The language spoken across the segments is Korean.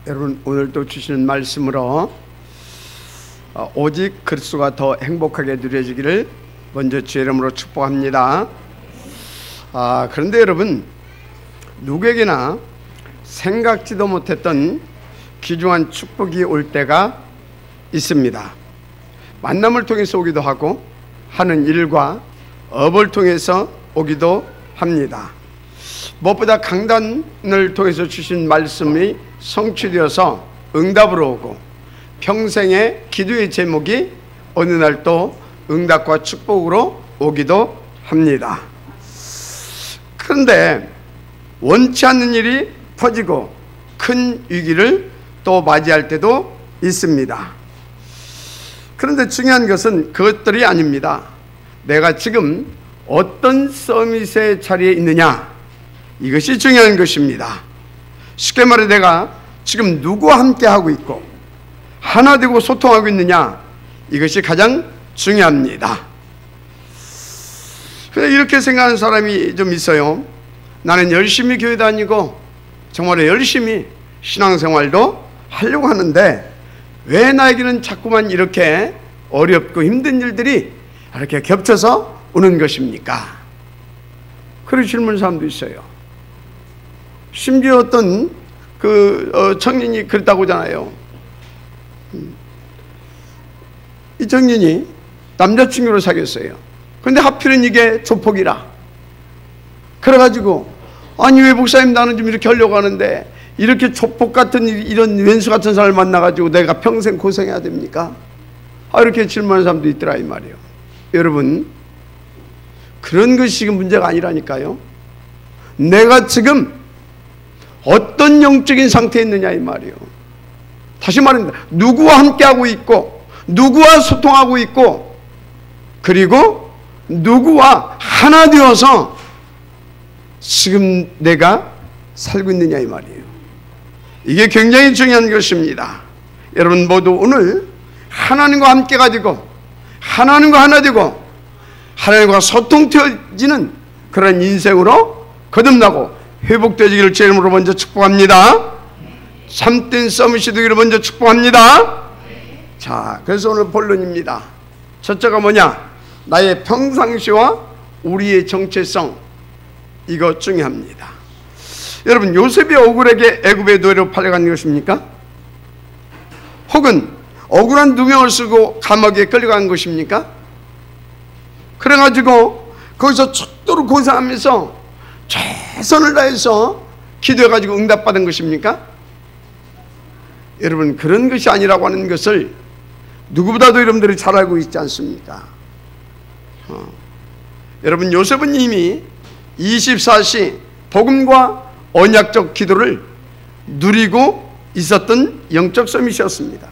여러분, 오늘도 주시는 말씀으로 오직 그리스도가 더 행복하게 누려지기를 먼저 주의 이름으로 축복합니다. 그런데 여러분, 누구에게나 생각지도 못했던 귀중한 축복이 올 때가 있습니다. 만남을 통해서 오기도 하고, 하는 일과 업을 통해서 오기도 합니다. 무엇보다 강단을 통해서 주신 말씀이 성취되어서 응답으로 오고, 평생의 기도의 제목이 어느 날 또 응답과 축복으로 오기도 합니다. 그런데 원치 않는 일이 퍼지고 큰 위기를 또 맞이할 때도 있습니다. 그런데 중요한 것은 그것들이 아닙니다. 내가 지금 어떤 서밋의 자리에 있느냐, 이것이 중요한 것입니다. 쉽게 말해 내가 지금 누구와 함께 하고 있고 하나 되고 소통하고 있느냐, 이것이 가장 중요합니다. 그런데 이렇게 생각하는 사람이 좀 있어요. 나는 열심히 교회 다니고 정말 열심히 신앙생활도 하려고 하는데 왜 나에게는 자꾸만 이렇게 어렵고 힘든 일들이 이렇게 겹쳐서 오는 것입니까? 그런 질문하는 사람도 있어요. 심지어 어떤 청년이 그랬다고 하잖아요. 이 청년이 남자친구를 사귀었어요. 그런데 하필은 이게 조폭이라. 그래가지고 아니 왜 목사님, 나는 좀 이렇게 하려고 하는데 이렇게 조폭 같은 이런 왼수 같은 사람을 만나가지고 내가 평생 고생해야 됩니까? 이렇게 질문하는 사람도 있더라 이 말이에요. 여러분, 그런 것이 지금 문제가 아니라니까요. 내가 지금 어떤 영적인 상태에 있느냐 이 말이에요. 다시 말합니다. 누구와 함께하고 있고 누구와 소통하고 있고 그리고 누구와 하나 되어서 지금 내가 살고 있느냐 이 말이에요. 이게 굉장히 중요한 것입니다. 여러분 모두 오늘 하나님과 함께 가지고 하나님과 하나 되고 하나님과 소통되어지는 그런 인생으로 거듭나고 회복되기를 제 이름으로 먼저 축복합니다. 참된 서밋이 되기를 먼저 축복합니다. 자, 그래서 오늘 본론입니다. 첫째가 뭐냐? 나의 평상시와 우리의 정체성, 이거 중요합니다. 여러분, 요셉이 억울하게 애굽의 노예로 팔려간 것입니까? 혹은 억울한 누명을 쓰고 감옥에 끌려간 것입니까? 그래가지고 거기서 척도로 고생하면서 최선을 다해서 기도해가지고 응답받은 것입니까? 여러분, 그런 것이 아니라고 하는 것을 누구보다도 여러분들이 잘 알고 있지 않습니까? 여러분, 요셉은 이미 24시 복음과 언약적 기도를 누리고 있었던 영적 서밋이었습니다.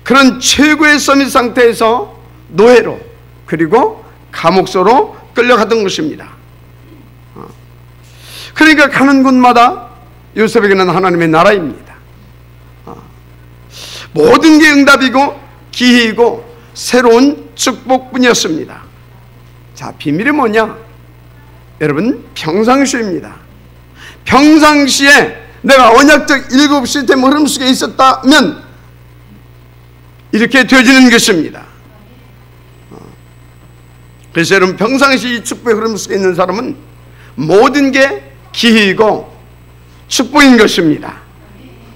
그런 최고의 서밋 상태에서 노예로 그리고 감옥소로 끌려갔던 것입니다. 그러니까 가는 곳마다 요셉에게는 하나님의 나라입니다. 모든 게 응답이고 기회이고 새로운 축복뿐이었습니다. 자, 비밀이 뭐냐? 여러분, 평상시입니다. 평상시에 내가 언약적 7 시스템 흐름 속에 있었다면 이렇게 되어지는 것입니다. 그래서 여러분, 평상시 이 축복의 흐름 속에 있는 사람은 모든 게 기회이고 축복인 것입니다.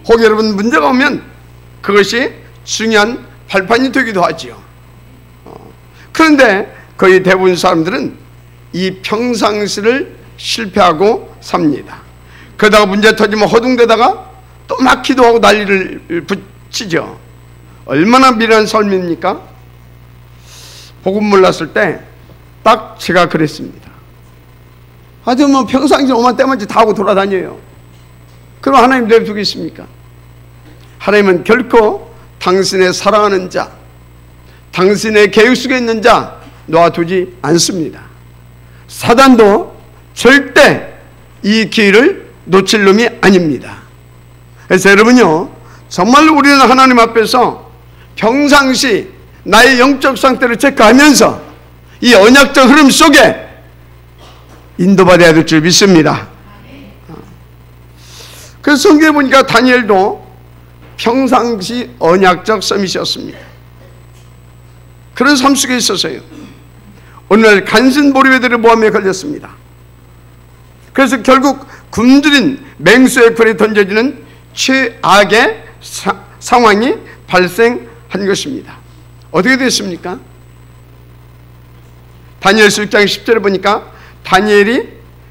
혹 여러분, 문제가 오면 그것이 중요한 발판이 되기도 하지요. 그런데 거의 대부분 사람들은 이 평상시를 실패하고 삽니다. 그러다가 문제 터지면 허둥대다가 또 막 기도하고 난리를 붙이죠. 얼마나 미련한 삶입니까? 복음 몰랐을 때 딱 제가 그랬습니다. 하여튼 뭐 평상시 오만 때만치 다 하고 돌아다녀요. 그럼 하나님 내버려두겠습니까? 하나님은 결코 당신의 사랑하는 자, 당신의 계획 속에 있는 자 놓아두지 않습니다. 사단도 절대 이 기회를 놓칠 놈이 아닙니다. 그래서 여러분요, 정말 우리는 하나님 앞에서 평상시 나의 영적 상태를 체크하면서 이 언약적 흐름 속에 인도받아야 될 줄 믿습니다. 그래서 성경에 보니까 다니엘도 평상시 언약적 서밋이었습니다. 그런 삶 속에 있어서요, 오늘날 간신보리배들의 모함에 걸렸습니다. 그래서 결국 굶주린 맹수의 굴에 던져지는 최악의 상황이 발생한 것입니다. 어떻게 됐습니까? 다니엘서 6장 10절에 보니까 다니엘이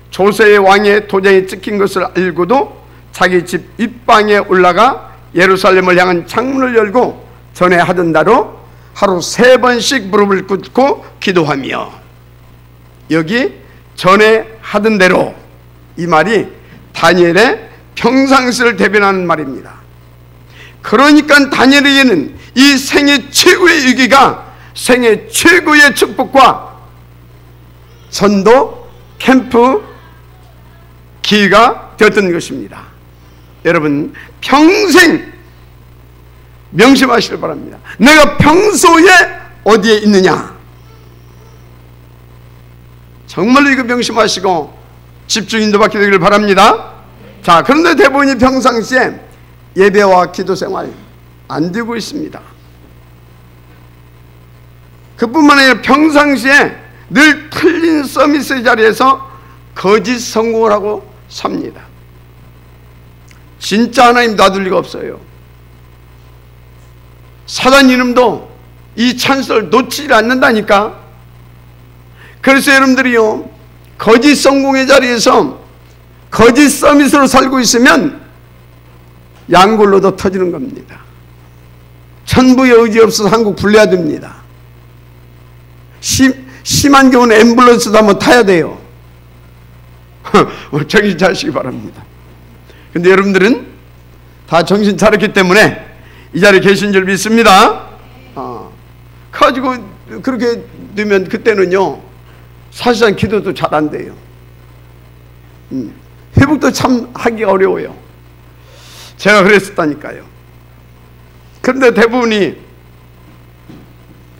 조세의 왕의 도장이 찍힌 것을 알고도 자기 집 윗방에 올라가 예루살렘을 향한 창문을 열고 전에 하던 대로 하루 3번씩 무릎을 꿇고 기도하며, 여기 전에 하던 대로, 이 말이 다니엘의 평상시를 대변하는 말입니다. 그러니까 다니엘에게는 이 생애 최고의 위기가 생애 최고의 축복과 전도 캠프 기회가 되었던 것입니다. 여러분, 평생 명심하시길 바랍니다. 내가 평소에 어디에 있느냐, 정말로 이거 명심하시고 집중 인도받게 되기를 바랍니다. 자, 그런데 대부분이 평상시에 예배와 기도 생활 안 되고 있습니다. 그뿐만 아니라 평상시에 늘 틀린 서밋의 자리에서 거짓 성공을 하고 삽니다. 진짜 하나님 놔둘 리가 없어요. 사단 이름도 이 찬스를 놓치지 않는다니까. 그래서 여러분들이요, 거짓 성공의 자리에서 거짓 서밋으로 살고 있으면 양골로도 터지는 겁니다. 천부의 의지 없어서 한국 불려야 됩니다. 심한 경우는 앰뷸런스도 한번 타야 돼요. 정신 차리시기 바랍니다. 근데 여러분들은 다 정신 차렸기 때문에 이 자리에 계신 줄 믿습니다. 가지고 그렇게 되면 그때는요, 사실상 기도도 잘 안 돼요. 회복도 참 하기 어려워요. 제가 그랬었다니까요. 그런데 대부분이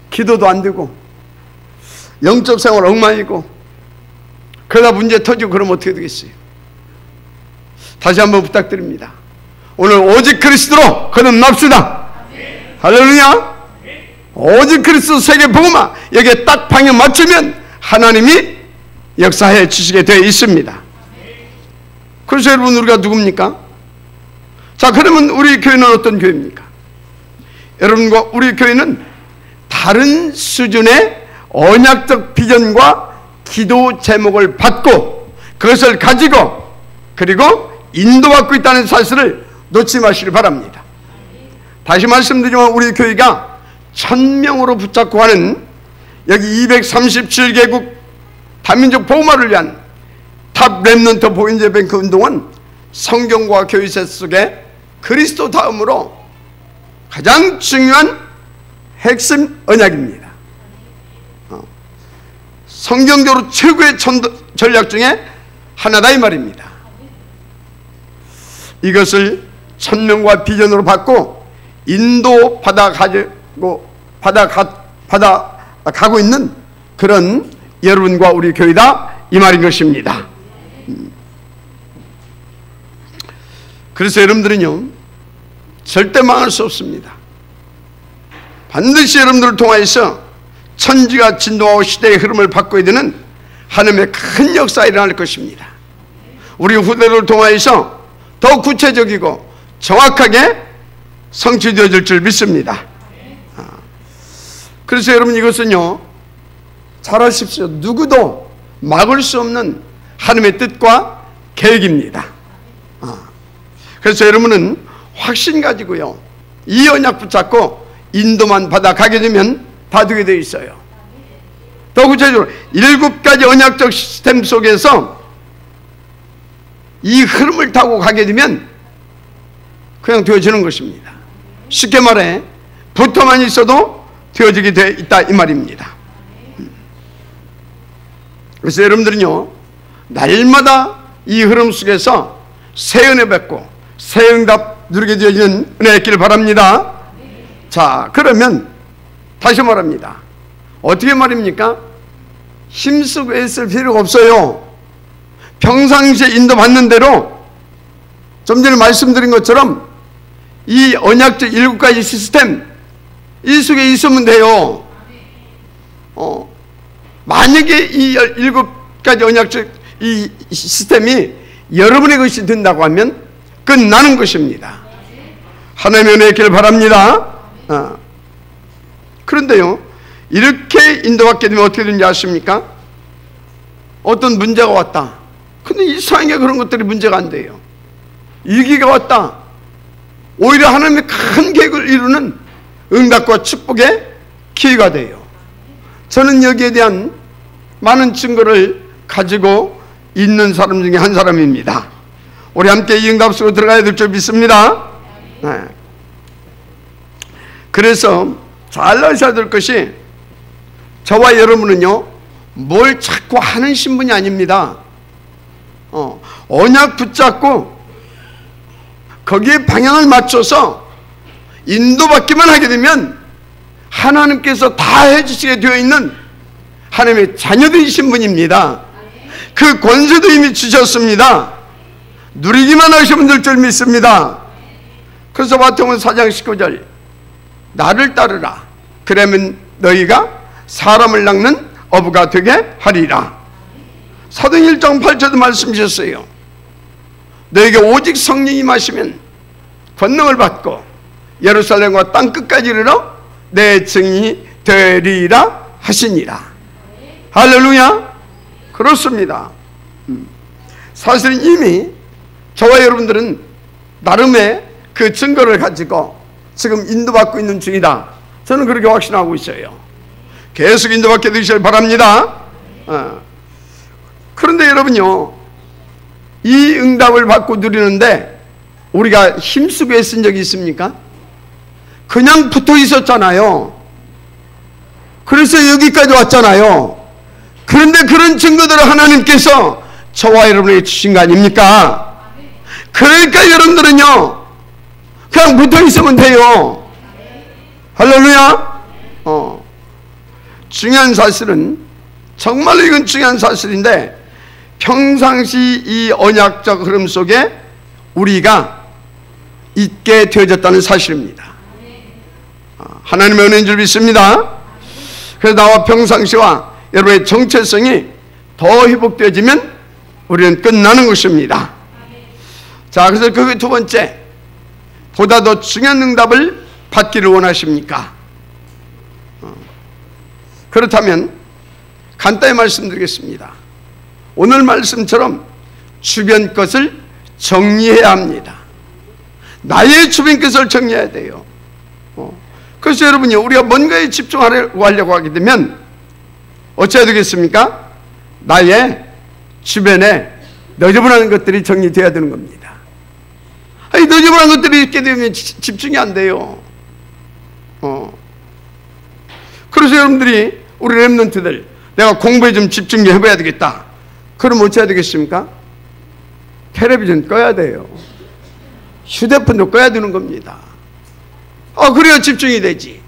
기도도 안 되고 영적 생활 엉망이고, 그러다 문제 터지고 그러면 어떻게 되겠어요? 다시 한번 부탁드립니다. 오늘 오직 그리스도로 거듭납시다. 할렐루야. 오직 그리스도 세계 복음화, 여기에 딱 방향 맞추면 하나님이 역사해 주시게 되어 있습니다. 그래서 여러분, 우리가 누굽니까? 자, 그러면 우리 교회는 어떤 교회입니까? 여러분과 우리 교회는 다른 수준의 언약적 비전과 기도 제목을 받고 그것을 가지고 그리고 인도받고 있다는 사실을 놓지 마시길 바랍니다. 다시 말씀드리면 우리 교회가 1000명으로 붙잡고 하는 여기 237개국 다민족 복음화를 위한 탑 렘넌트 보인제 뱅크 운동은 성경과 교회세 속에 그리스도 다음으로 가장 중요한 핵심 언약입니다. 성경적으로 최고의 전략 중에 하나다 이 말입니다. 이것을 1000명과 비전으로 받고 인도 받아가고 받아가고 있는 그런 여러분과 우리 교회다 이 말인 것입니다. 그래서 여러분들은요, 절대 망할 수 없습니다. 반드시 여러분들을 통하여서 천지가 진동하고 시대의 흐름을 바꿔야 되는 하나님의 큰 역사가 일어날 것입니다. 우리 후대를 통하여서 더 구체적이고 정확하게 성취되어질 줄 믿습니다. 그래서 여러분, 이것은요, 잘 아십시오. 누구도 막을 수 없는 하나님의 뜻과 계획입니다. 그래서 여러분은 확신 가지고요, 이 언약 붙잡고 인도만 받아가게 되면 다 되게 되어 있어요. 더 구체적으로 7가지 언약적 시스템 속에서 이 흐름을 타고 가게 되면 그냥 되어지는 것입니다. 쉽게 말해 붙어만 있어도 되어지게 되어 있다 이 말입니다. 그래서 여러분들은요, 날마다 이 흐름 속에서 새 은혜 받고 새 응답 누리게 되어지는 은혜 있기를 바랍니다. 자, 그러면 다시 말합니다. 어떻게 말입니까? 힘쓰고 애쓸 필요가 없어요. 평상시에 인도받는 대로 좀 전에 말씀드린 것처럼 이 언약적 7가지 시스템 이 속에 있으면 돼요. 만약에 이 7가지 언약적 이 시스템이 여러분의 것이 된다고 하면 끝나는 것입니다. 하나님의 은혜 있기를 바랍니다. 그런데요, 이렇게 인도받게 되면 어떻게 되는지 아십니까? 어떤 문제가 왔다. 근데 이상하게 그런 것들이 문제가 안 돼요. 위기가 왔다. 오히려 하나님의 큰 계획을 이루는 응답과 축복의 기회가 돼요. 저는 여기에 대한 많은 증거를 가지고 있는 사람 중에 한 사람입니다. 우리 함께 이 응답 속으로 들어가야 될 줄 믿습니다. 네. 그래서 잘 아셔야 될 것이, 저와 여러분은요 뭘 자꾸 하는 신분이 아닙니다. 언약 붙잡고 거기에 방향을 맞춰서 인도받기만 하게 되면 하나님께서 다 해주시게 되어 있는 하나님의 자녀들이신 분입니다. 그 권세도 이미 주셨습니다. 누리기만 하시면 될 줄 믿습니다. 그래서 마태복음 4장 19절, 나를 따르라. 그러면 너희가 사람을 낚는 어부가 되게 하리라. 사도행 1장 8절도 말씀하셨어요. 너희에게 오직 성령이 임하시면 권능을 받고 예루살렘과 땅끝까지 이르러 내 증인이 되리라 하시니라. 할렐루야. 그렇습니다. 사실은 이미 저와 여러분들은 나름의 그 증거를 가지고 지금 인도받고 있는 중이다. 저는 그렇게 확신하고 있어요. 계속 인도받게 되시길 바랍니다. 그런데 여러분요, 이 응답을 받고 누리는데 우리가 힘쓰고 애쓴 적이 있습니까? 그냥 붙어 있었잖아요. 그래서 여기까지 왔잖아요. 그런데 그런 증거들을 하나님께서 저와 여러분에게 주신 거 아닙니까? 그러니까 여러분들은요 그냥 붙어 있으면 돼요. 할렐루야. 중요한 사실은, 정말로 이건 중요한 사실인데, 평상시 이 언약적 흐름 속에 우리가 있게 되어졌다는 사실입니다. 하나님의 은혜인 줄 믿습니다. 그래서 나와 평상시와 여러분의 정체성이 더 회복되어지면 우리는 끝나는 것입니다. 자, 그래서 그 두 번째, 보다 더 중요한 응답을 받기를 원하십니까? 그렇다면 간단히 말씀드리겠습니다. 오늘 말씀처럼 주변 것을 정리해야 합니다. 나의 주변 것을 정리해야 돼요. 그래서 여러분요, 우리가 뭔가에 집중하려고 하게 되면 어찌해야 되겠습니까? 나의 주변에 너저분한 것들이 정리되어야 되는 겁니다. 아니, 너저분한 것들이 있게 되면 집중이 안 돼요. 그래서 여러분들이, 우리 렘넌트들, 내가 공부에 좀 집중 좀 해봐야 되겠다. 그럼 어찌해야 되겠습니까? 텔레비전 꺼야 돼요. 휴대폰도 꺼야 되는 겁니다. 그래야 집중이 되지.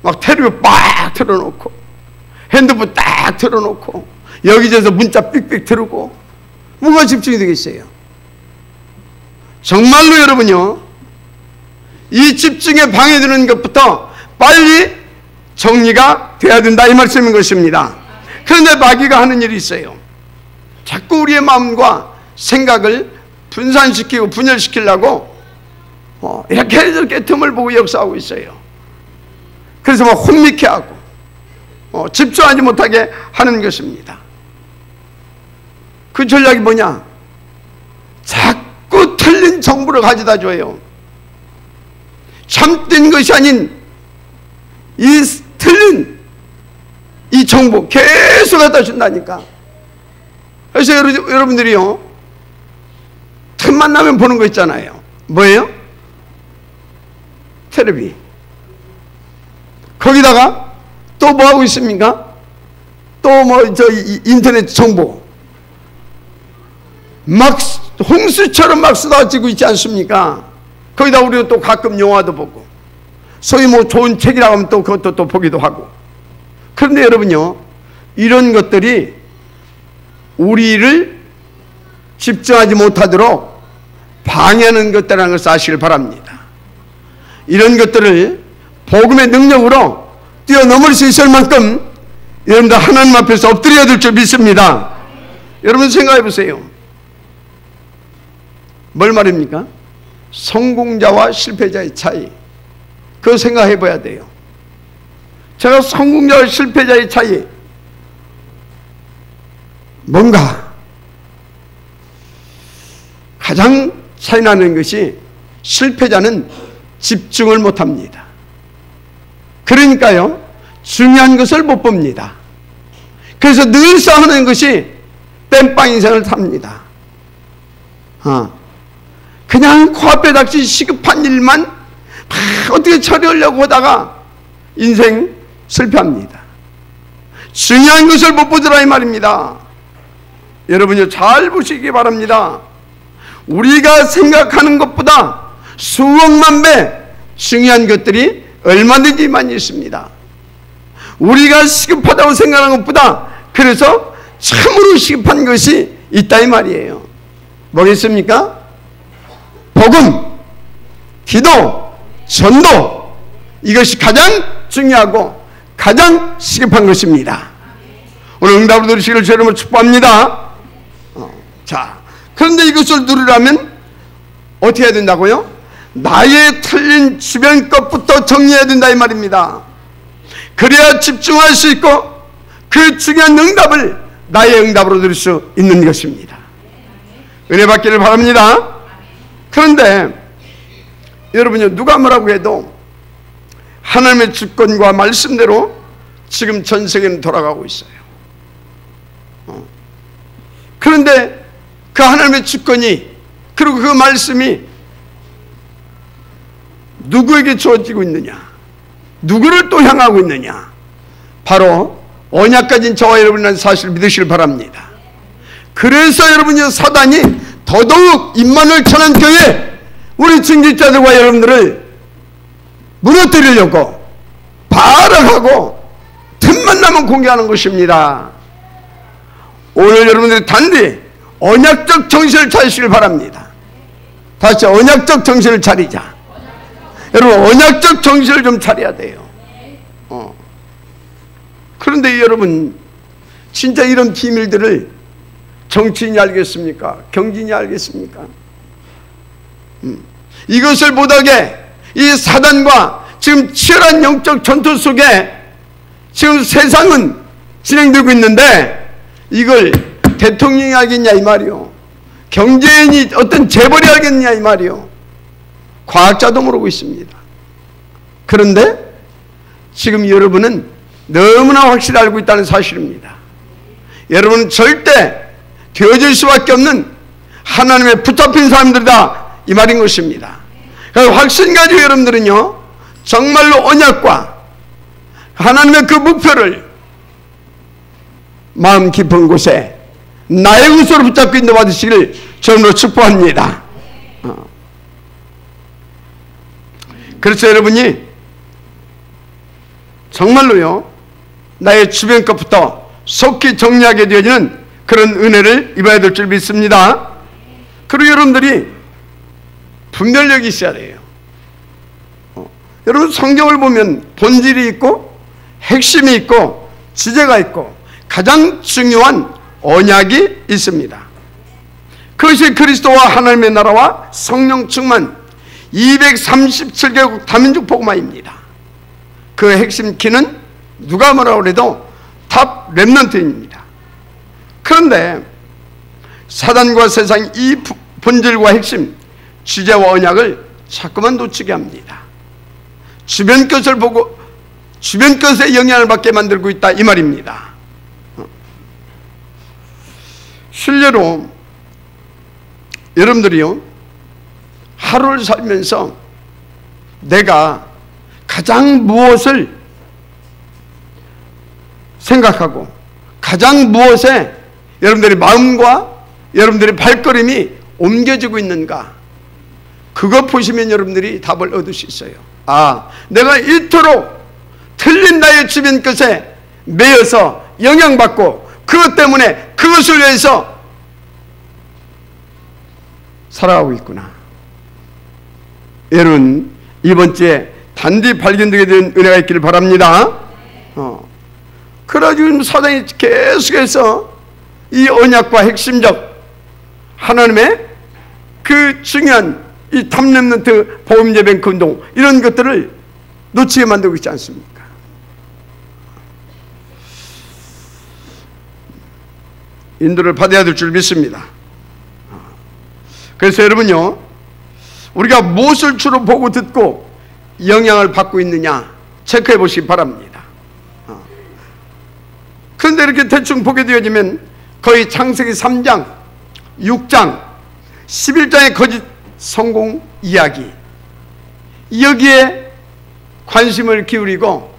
막 텔레비전 빡 틀어놓고, 핸드폰 딱 틀어놓고, 여기저기서 문자 삑삑 틀고, 뭐가 집중이 되겠어요? 정말로 여러분요, 이 집중에 방해되는 것부터 빨리 정리가 돼야 된다, 이 말씀인 것입니다. 그런데 마귀가 하는 일이 있어요. 자꾸 우리의 마음과 생각을 분산시키고 분열시키려고 이렇게 저렇게 틈을 보고 역사하고 있어요. 그래서 막 혼미케 하고 집중하지 못하게 하는 것입니다. 그 전략이 뭐냐? 자꾸 틀린 정보를 가져다 줘요. 참된 것이 아닌 이 틀린 이 정보 계속 갖다 준다니까. 그래서 여러분들이요, 틈만 나면 보는 거 있잖아요. 뭐예요? 텔레비. 거기다가 또 뭐 하고 있습니까? 또 인터넷 정보 막 홍수처럼 막 쏟아지고 있지 않습니까? 거기다 우리가 또 가끔 영화도 보고, 소위 뭐 좋은 책이라고 하면 또 그것도 또 보기도 하고. 그런데 여러분요, 이런 것들이 우리를 집중하지 못하도록 방해하는 것들이라는 것을 아시길 바랍니다. 이런 것들을 복음의 능력으로 뛰어넘을 수 있을 만큼 여러분들 하나님 앞에서 엎드려야 될 줄 믿습니다. 여러분 생각해 보세요. 뭘 말입니까? 성공자와 실패자의 차이. 그거 생각해 봐야 돼요. 제가 성공자와 실패자의 차이 뭔가 가장 차이 나는 것이 실패자는 집중을 못합니다. 그러니까요 중요한 것을 못 봅니다. 그래서 늘 싸우는 것이 땜빵 인생을 삽니다. 그냥 코앞에 닥친 시급한 일만 막 어떻게 처리하려고 하다가 인생 실패합니다. 중요한 것을 못 보더라 이 말입니다. 여러분이 잘 보시기 바랍니다. 우리가 생각하는 것보다 수억만 배 중요한 것들이 얼마든지 많이 있습니다. 우리가 시급하다고 생각하는 것보다 그래서 참으로 시급한 것이 있다 이 말이에요. 뭐겠습니까? 복음, 기도, 전도, 이것이 가장 중요하고 가장 시급한 것입니다. 오늘 응답을 들으시기를 주님으로 축복합니다. 자, 그런데 이것을 누리려면 어떻게 해야 된다고요? 나의 틀린 주변 것부터 정리해야 된다 이 말입니다. 그래야 집중할 수 있고 그 중요한 응답을 나의 응답으로 들을 수 있는 것입니다. 은혜 받기를 바랍니다. 그런데 여러분요, 누가 뭐라고 해도 하나님의 주권과 말씀대로 지금 전 세계는 돌아가고 있어요. 그런데 그 하나님의 주권이 그리고 그 말씀이 누구에게 주어지고 있느냐, 누구를 또 향하고 있느냐, 바로 언약 가진 저와 여러분이라는 사실을 믿으시길 바랍니다. 그래서 여러분이 사단이 더더욱 임마누엘 천안교회 우리 증직자들과 여러분들을 무너뜨리려고 발악하고 틈만 나면 공개하는 것입니다. 오늘 여러분들이 단디 언약적 정신을 차리시길 바랍니다. 다시 언약적 정신을 차리자. 여러분 언약적 정신을 좀 차려야 돼요. 그런데 여러분 진짜 이런 비밀들을 정치인이 알겠습니까? 경진이 알겠습니까? 이것을 못하게 이 사단과 지금 치열한 영적 전투 속에 지금 세상은 진행되고 있는데 이걸 대통령이 알겠냐 이 말이요, 경제인이 어떤 재벌이 알겠냐 이 말이요, 과학자도 모르고 있습니다. 그런데 지금 여러분은 너무나 확실히 알고 있다는 사실입니다. 여러분은 절대 되어질 수밖에 없는 하나님의 붙잡힌 사람들이다 이 말인 것입니다. 그래서 확신 가지고 여러분들은요 정말로 언약과 하나님의 그 목표를 마음 깊은 곳에 나의 것으로 붙잡고 인도 받으시기를 저로 축복합니다. 그래서 여러분이 정말로요 나의 주변 것부터 속히 정리하게 되어지는 그런 은혜를 입어야 될 줄 믿습니다. 그리고 여러분들이 분별력이 있어야 돼요. 여러분 성경을 보면 본질이 있고 핵심이 있고 지제가 있고 가장 중요한 언약이 있습니다. 그것이 그리스도와 하나님의 나라와 성령 충만 237개국 다민족 복음화입니다. 그 핵심 키는 누가 뭐라고 해도 탑 렘넌트입니다. 그런데 사단과 세상이 이 본질과 핵심 지제와 언약을 자꾸만 놓치게 합니다. 주변 것을 보고 주변 것에 영향을 받게 만들고 있다 이 말입니다. 실례로 여러분들이요 하루를 살면서 내가 가장 무엇을 생각하고 가장 무엇에 여러분들의 마음과 여러분들의 발걸음이 옮겨지고 있는가, 그거 보시면 여러분들이 답을 얻을 수 있어요. 아, 내가 이토록 틀린 나의 주변 것에 매여서 영향받고 그것 때문에 그것을 위해서 살아가고 있구나. 여러분, 이번 주에 단디 발견되게 된 은혜가 있기를 바랍니다. 그래가지고 사단이 계속해서 이 언약과 핵심적 하나님의 그 중요한 이 탑렘넌트 복음예배뱅크 운동, 이런 것들을 놓치게 만들고 있지 않습니까? 인도를 받아야 될 줄 믿습니다. 그래서 여러분요, 우리가 무엇을 주로 보고 듣고 영향을 받고 있느냐 체크해 보시기 바랍니다. 그런데 이렇게 대충 보게 되어지면 거의 창세기 3장, 6장, 11장의 거짓 성공 이야기, 여기에 관심을 기울이고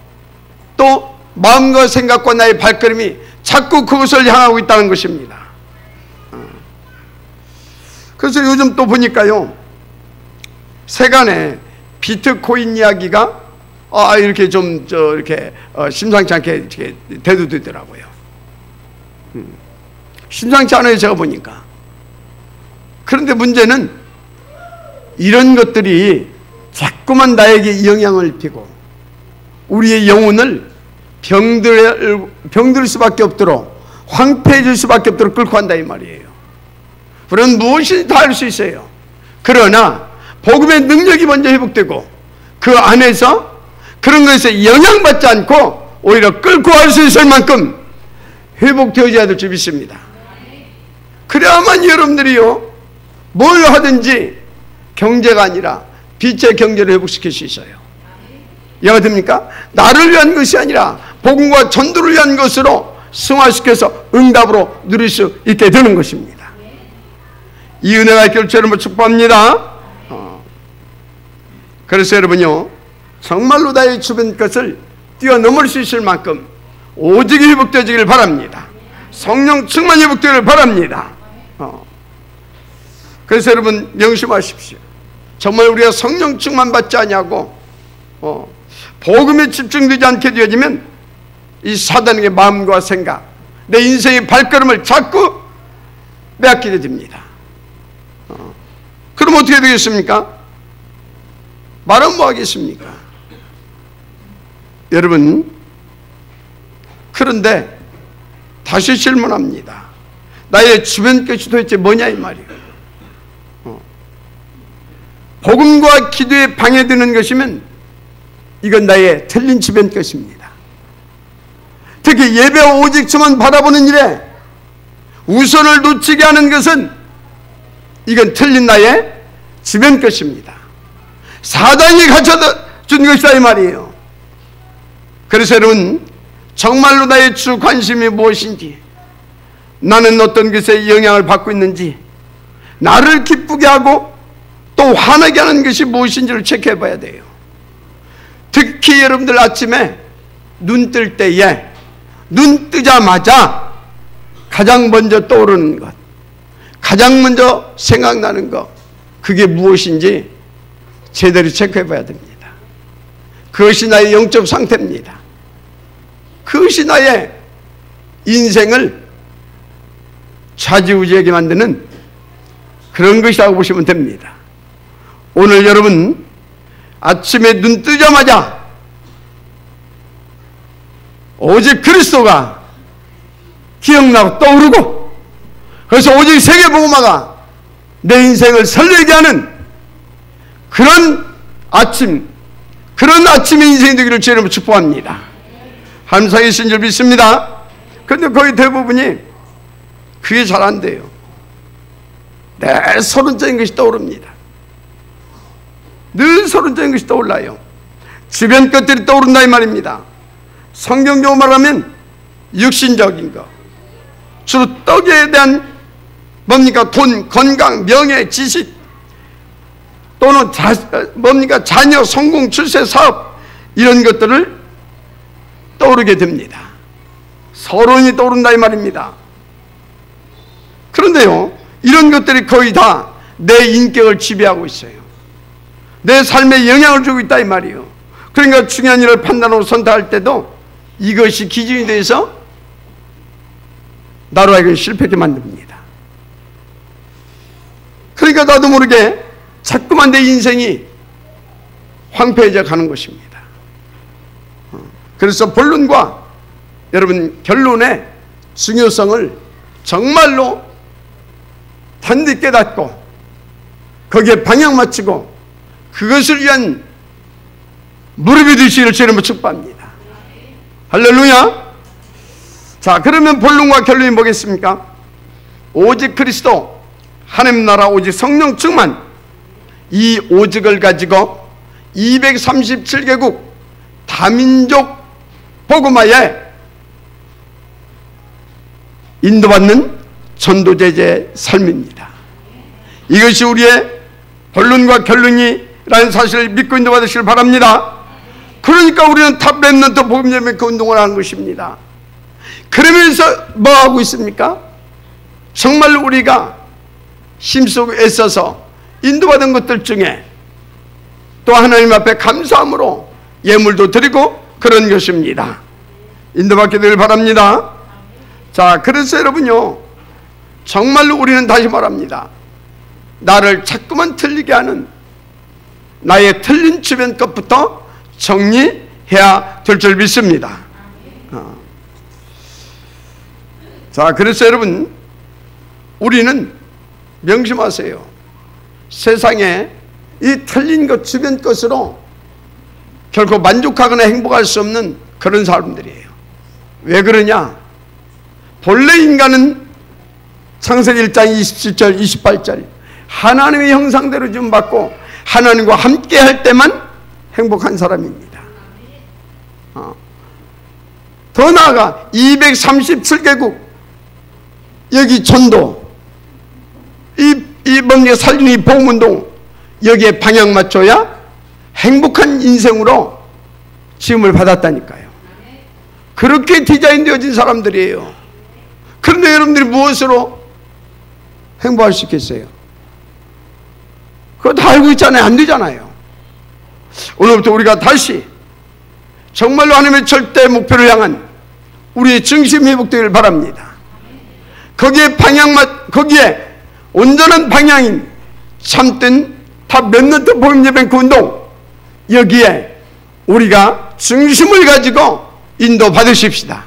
또 마음과 생각과 나의 발걸음이 자꾸 그것을 향하고 있다는 것입니다. 그래서 요즘 또 보니까요, 세간에 비트코인 이야기가 이렇게 좀 이렇게 심상치 않게 이렇게 대두되더라고요. 심상치 않아요, 제가 보니까. 그런데 문제는 이런 것들이 자꾸만 나에게 영향을 피고 우리의 영혼을 병들 수밖에 없도록, 황폐해질 수밖에 없도록 끌고 간다 이 말이에요. 우리는 무엇이든 다 할 수 있어요. 그러나 복음의 능력이 먼저 회복되고 그 안에서 그런 것에 영향받지 않고 오히려 끌고 갈 수 있을 만큼 회복되어져야 될 줄 믿습니다. 그래야만 여러분들이요, 뭘 하든지 경제가 아니라 빛의 경제를 회복시킬 수 있어요. 이해가 됩니까? 나를 위한 것이 아니라 복음과 전도를 위한 것으로 승화시켜서 응답으로 누릴 수 있게 되는 것입니다. 이 은혜가 있기를 여러분 축복합니다. 그래서 여러분요, 정말로 나의 주변 것을 뛰어넘을 수 있을 만큼 오직 회복되어지길 바랍니다. 성령 충만 회복되기를 바랍니다. 그래서 여러분 명심하십시오. 정말 우리가 성령 충만 받지 않냐고 복음에 집중되지 않게 되어지면 이 사단에게 마음과 생각, 내 인생의 발걸음을 자꾸 빼앗기게 됩니다. 그럼 어떻게 되겠습니까? 말은 뭐 하겠습니까? 여러분, 그런데 다시 질문합니다. 나의 주변 것이 도대체 뭐냐 이 말이에요. 복음과 기도에 방해되는 것이면 이건 나의 틀린 주변 것입니다. 특히 예배와 오직 주만 바라보는 일에 우선을 놓치게 하는 것은 이건 틀린 나의 주변 것입니다. 사단이 가르쳐준 것이다 이 말이에요. 그래서 여러분, 정말로 나의 주 관심이 무엇인지, 나는 어떤 것에 영향을 받고 있는지, 나를 기쁘게 하고 또 화나게 하는 것이 무엇인지를 체크해 봐야 돼요. 특히 여러분들 아침에 눈 뜰 때에, 눈 뜨자마자 가장 먼저 떠오르는 것, 가장 먼저 생각나는 것, 그게 무엇인지 제대로 체크해 봐야 됩니다. 그것이 나의 영적 상태입니다. 그것이 나의 인생을 좌지우지하게 만드는 그런 것이라고 보시면 됩니다. 오늘 여러분 아침에 눈 뜨자마자 오직 그리스도가 기억나고 떠오르고, 그래서 오직 세계복음화가 내 인생을 설레게 하는 그런 아침의 인생이 되기를 주님으로 축복합니다. 하나님 살아계신 줄 믿습니다. 그런데 거의 대부분이 그게 잘 안 돼요. 내 서론적인 것이 떠오릅니다. 늘 서론적인 것이 떠올라요. 주변 것들이 떠오른다 이 말입니다. 성경적으로 말하면 육신적인 것, 주로 떡에 대한 뭡니까? 돈, 건강, 명예, 지식, 또는 자녀, 성공, 출세, 사업, 이런 것들을 떠오르게 됩니다. 서론이 떠오른다 이 말입니다. 그런데요, 이런 것들이 거의 다 내 인격을 지배하고 있어요. 내 삶에 영향을 주고 있다 이 말이에요. 그러니까 중요한 일을 판단하고 선택할 때도 이것이 기준이 돼서 나로 하여금 실패하게 만듭니다. 그러니까 나도 모르게 자꾸만 내 인생이 황폐해져 가는 것입니다. 그래서 본론과 여러분 결론의 중요성을 정말로 단디 깨닫고 거기에 방향 맞추고 그것을 위한 무릎이 되시기를 주님으로 축복합니다. 할렐루야. 자, 그러면 본론과 결론이 뭐겠습니까? 오직 그리스도, 하나님 나라, 오직 성령 충만, 이 오직을 가지고 237개국 다민족 복음화에 인도받는 전도제의 삶입니다. 이것이 우리의 본론과 결론이라는 사실을 믿고 인도받으시길 바랍니다. 그러니까 우리는 탑 렘넌트 복음 예배 그 운동을 하는 것입니다. 그러면서 뭐 하고 있습니까? 정말 우리가 힘쓰고 애써서 인도받은 것들 중에 또 하나님 앞에 감사함으로 예물도 드리고 그런 것입니다. 인도받게 되길 바랍니다. 자, 그래서 여러분요, 정말로 우리는 다시 말합니다. 나를 자꾸만 틀리게 하는 나의 틀린 주변 것부터 정리해야 될 줄 믿습니다. 자, 그래서 여러분, 우리는 명심하세요. 세상에 이 틀린 것, 주변 것으로 결코 만족하거나 행복할 수 없는 그런 사람들이에요. 왜 그러냐? 본래 인간은 창세기 1장 27절 28절 하나님의 형상대로 좀 받고 하나님과 함께 할 때만 행복한 사람입니다. 더 나아가 237개국 여기 전도 이 뭔가 살리는 이 복음운동 여기에 방향 맞춰야 행복한 인생으로 지음을 받았다니까요. 그렇게 디자인되어진 사람들이에요. 그런데 여러분들이 무엇으로 행복할 수 있겠어요? 그거 다 알고 있잖아요. 안 되잖아요. 오늘부터 우리가 다시 정말로 하나님의 절대 목표를 향한 우리의 중심 회복되기를 바랍니다. 거기에 거기에 온전한 방향인 참된 탑 렘넌트 복음 예배 운동, 여기에 우리가 중심을 가지고 인도 받으십시다.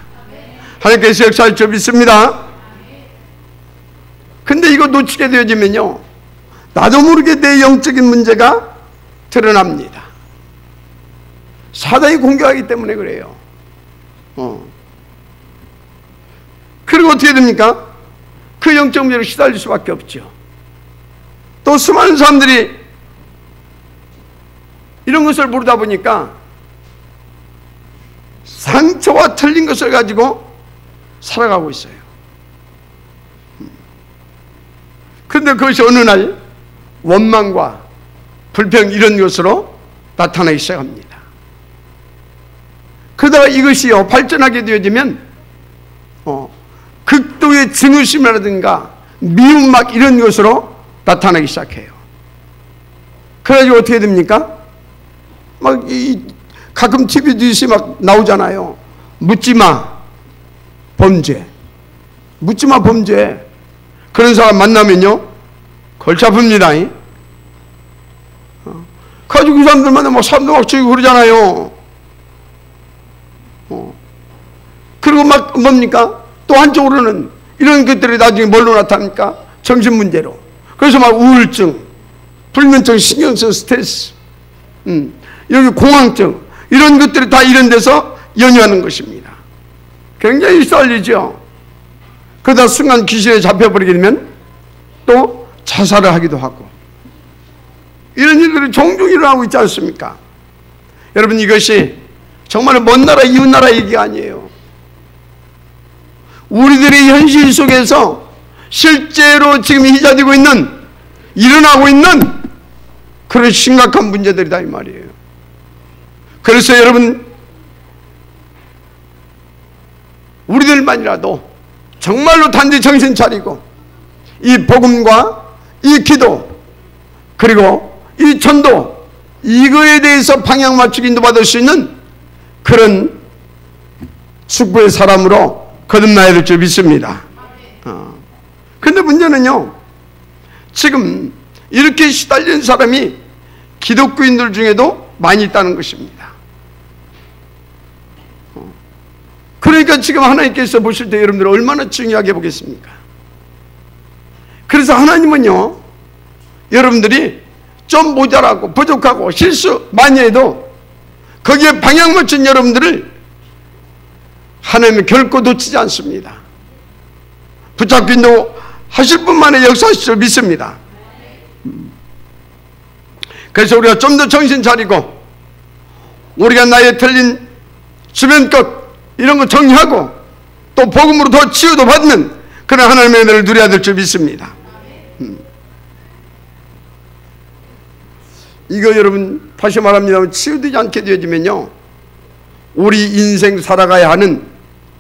하나님께서 역사할 줄 믿습니다. 근데 이거 놓치게 되어지면요, 나도 모르게 내 영적인 문제가 드러납니다. 사단이 공격하기 때문에 그래요. 그리고 어떻게 됩니까? 그 영적 문제로 시달릴 수밖에 없죠. 또 수많은 사람들이 이런 것을 모르다 보니까 상처와 틀린 것을 가지고 살아가고 있어요. 그런데 그것이 어느 날 원망과 불평 이런 것으로 나타나기 시작합니다. 그러다가 이것이요 발전하게 되어지면 극도의 증오심이라든가 미움 막 이런 것으로 나타나기 시작해요. 그래가지고 어떻게 됩니까? 막 가끔 TV 뉴스에 막 나오잖아요. 묻지마 범죄, 묻지마 범죄. 그런 사람 만나면요 골치 아픕니다. 가지고 그 사람들마다 막 사람도 막 죽이고 그러잖아요. 그리고 막 뭡니까? 또 한쪽으로는 이런 것들이 나중에 뭘로 나타납니까? 정신문제로. 그래서 막 우울증, 불면증, 신경성 스트레스, 여기 공황증, 이런 것들이 다 이런 데서 연유하는 것입니다. 굉장히 시달리죠. 그러다 순간 귀신에 잡혀버리게 되면 또 자살을 하기도 하고, 이런 일들이 종종 일어나고 있지 않습니까? 여러분, 이것이 정말 먼 나라 이웃 나라 얘기가 아니에요. 우리들의 현실 속에서 실제로 지금 희자되고 있는, 일어나고 있는 그런 심각한 문제들이다 이 말이에요. 그래서 여러분, 우리들만이라도 정말로 단지 정신 차리고 이 복음과 이 기도 그리고 이 전도, 이거에 대해서 방향 맞추기 인도받을 수 있는 그런 축복의 사람으로 거듭나야 될 줄 믿습니다. 그런데 문제는요, 지금 이렇게 시달리는 사람이 기독교인들 중에도 많이 있다는 것입니다. 그러니까 지금 하나님께서 보실 때 여러분들 얼마나 중요하게 보겠습니까? 그래서 하나님은요, 여러분들이 좀 모자라고 부족하고 실수 많이 해도 거기에 방향 맞춘 여러분들을 하나님은 결코 놓치지 않습니다. 붙잡고 인도하실 뿐만의 역사하실 줄 믿습니다. 그래서 우리가 좀 더 정신 차리고 우리가 나의 틀린 주변 것 이런 거 정리하고 또 복음으로 더 치유도 받는 그런 하나님의 은혜를 누려야 될 줄 믿습니다. 이거 여러분 다시 말합니다. 치유되지 않게 되어지면요, 우리 인생 살아가야 하는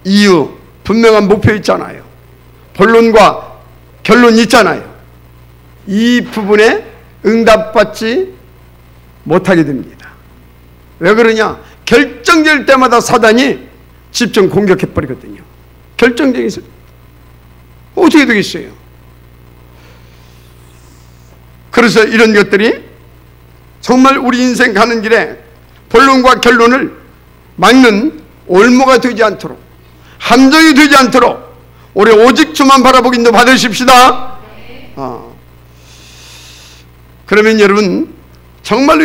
이유, 분명한 목표 있잖아요. 본론과 결론이 있잖아요. 이 부분에 응답받지 못하게 됩니다. 왜 그러냐? 결정될 때마다 사단이 집중 공격해버리거든요. 결정적인 있을 때 어떻게 되겠어요? 그래서 이런 것들이 정말 우리 인생 가는 길에 본론과 결론을 막는 올무가 되지 않도록, 함정이 되지 않도록 우리 오직 주만 바라보기 인도 받으십시다. 그러면 여러분, 정말로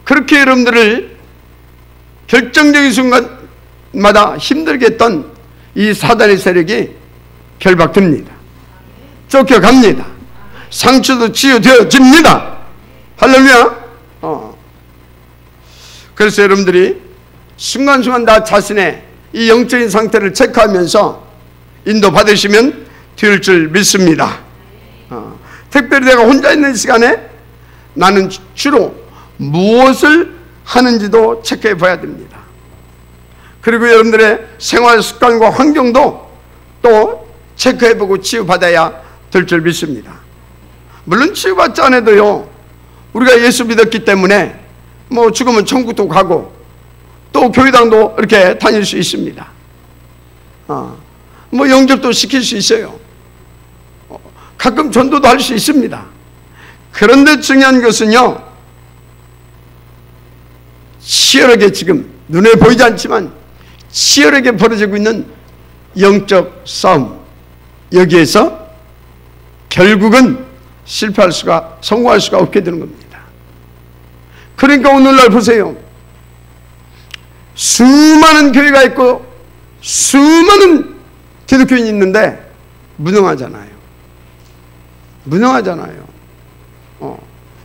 그렇게 여러분들을 결정적인 순간마다 힘들게 했던 이 사단의 세력이 결박됩니다. 쫓겨갑니다. 상처도 치유되어집니다. 할렐루야. 그래서 여러분들이 순간순간 나 자신의 이 영적인 상태를 체크하면서 인도 받으시면 될 줄 믿습니다. 특별히 내가 혼자 있는 시간에 나는 주로 무엇을 하는지도 체크해 봐야 됩니다. 그리고 여러분들의 생활 습관과 환경도 또 체크해 보고 치유받아야 될 줄 믿습니다. 물론 치유받지 않아도요, 우리가 예수 믿었기 때문에 뭐 죽으면 천국도 가고 또 교회당도 이렇게 다닐 수 있습니다. 뭐 영접도 시킬 수 있어요. 가끔 전도도 할 수 있습니다. 그런데 중요한 것은요, 치열하게 지금 눈에 보이지 않지만 치열하게 벌어지고 있는 영적 싸움, 여기에서 결국은 실패할 수가, 성공할 수가 없게 되는 겁니다. 그러니까 오늘날 보세요. 수많은 교회가 있고 수많은 기독교인이 있는데 무능하잖아요.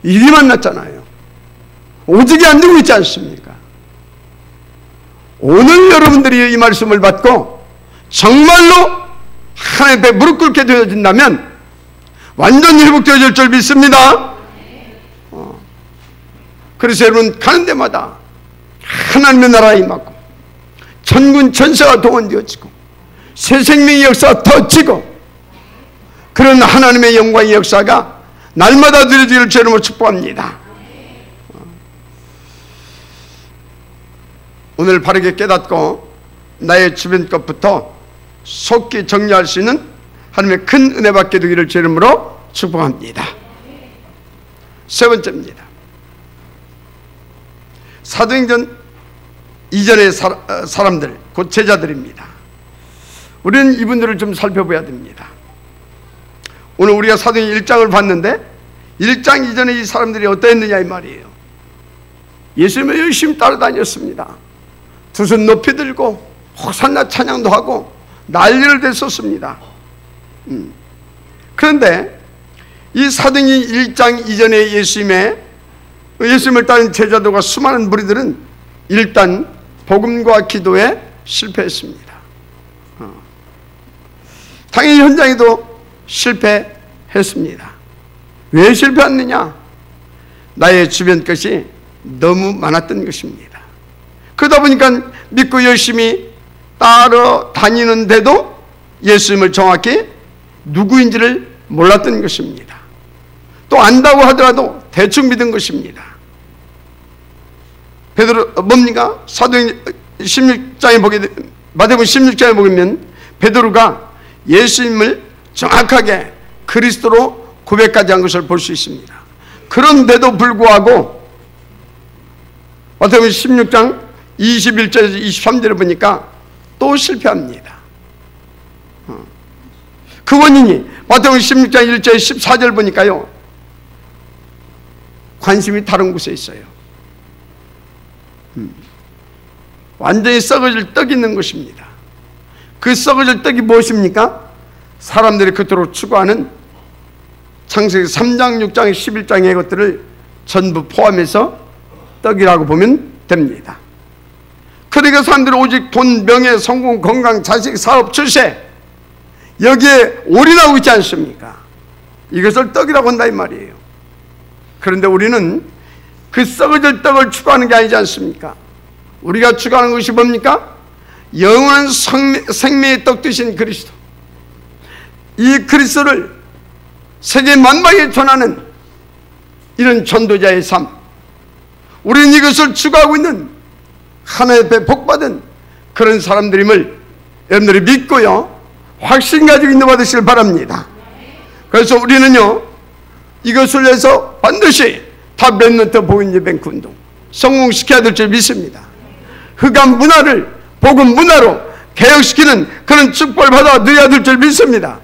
일이 만났잖아요. 오직이 안 되고 있지 않습니까? 오늘 여러분들이 이 말씀을 받고 정말로 하나님 앞에 무릎 꿇게 되어진다면 완전히 회복되어질 줄 믿습니다. 그래서 여러분 가는 데마다 하나님의 나라에 임하고 천군 천사가 동원되어지고 새 생명의 역사가 터지고 그런 하나님의 영광의 역사가 날마다 누려지기를 주님으로 축복합니다. 오늘 바르게 깨닫고 나의 주변 것부터 속히 정리할 수 있는 하나님의 큰 은혜 받게 되기를 주님으로 축복합니다. 세 번째입니다. 사도행전 이전의 사람들, 곧 제자들입니다. 우리는 이분들을 좀 살펴봐야 됩니다. 오늘 우리가 사도행전 1장을 봤는데 1장 이전에 이 사람들이 어떠했느냐 이 말이에요. 예수님을 열심히 따라다녔습니다. 두 손 높이 들고 호산나 찬양도 하고 난리를 댔었습니다. 그런데 이 사도행전 1장 이전에 예수님을 따른 제자들과 수많은 무리들은 일단 복음과 기도에 실패했습니다. 당연히 현장에도 실패했습니다. 왜 실패했느냐? 나의 주변 것이 너무 많았던 것입니다. 그러다 보니까 믿고 열심히 따라다니는데도 예수님을 정확히 누구인지를 몰랐던 것입니다. 또 안다고 하더라도 대충 믿은 것입니다. 베드로 뭡니까? 사도행전 16장에 마태복음 16장에 보면 베드로가 예수님을 정확하게 그리스도로 고백까지 한 것을 볼 수 있습니다. 그런데도 불구하고 마태복음 16장 21절에서 23절을 보니까 또 실패합니다. 그 원인이 마태복음 16장 1절 14절 보니까요, 관심이 다른 곳에 있어요. 완전히 썩어질 떡이 있는 것입니다. 그 썩어질 떡이 무엇입니까? 사람들이 그토록 추구하는 창세기 3장, 6장, 11장의 것들을 전부 포함해서 떡이라고 보면 됩니다. 그러니까 사람들이 오직 돈, 명예, 성공, 건강, 자식, 사업, 출세, 여기에 올인하고 있지 않습니까? 이것을 떡이라고 한다 이 말이에요. 그런데 우리는 그 썩어질 떡을 추구하는 게 아니지 않습니까? 우리가 추구하는 것이 뭡니까? 영원한 생명의 떡 되신 그리스도, 이 그리스도를 세계 만방에 전하는 이런 전도자의 삶, 우리는 이것을 추구하고 있는 하나님 앞에 복받은 그런 사람들임을 여러분들이 믿고요, 확신 가지고 인도 받으시길 바랍니다. 그래서 우리는요, 이것을 위해서 반드시 탑 랩넌트 복음 예배뱅크 운동 성공시켜야 될 줄 믿습니다. 흑암 문화를 복음 문화로 개혁시키는 그런 축복을 받아 누려야 될 줄 믿습니다.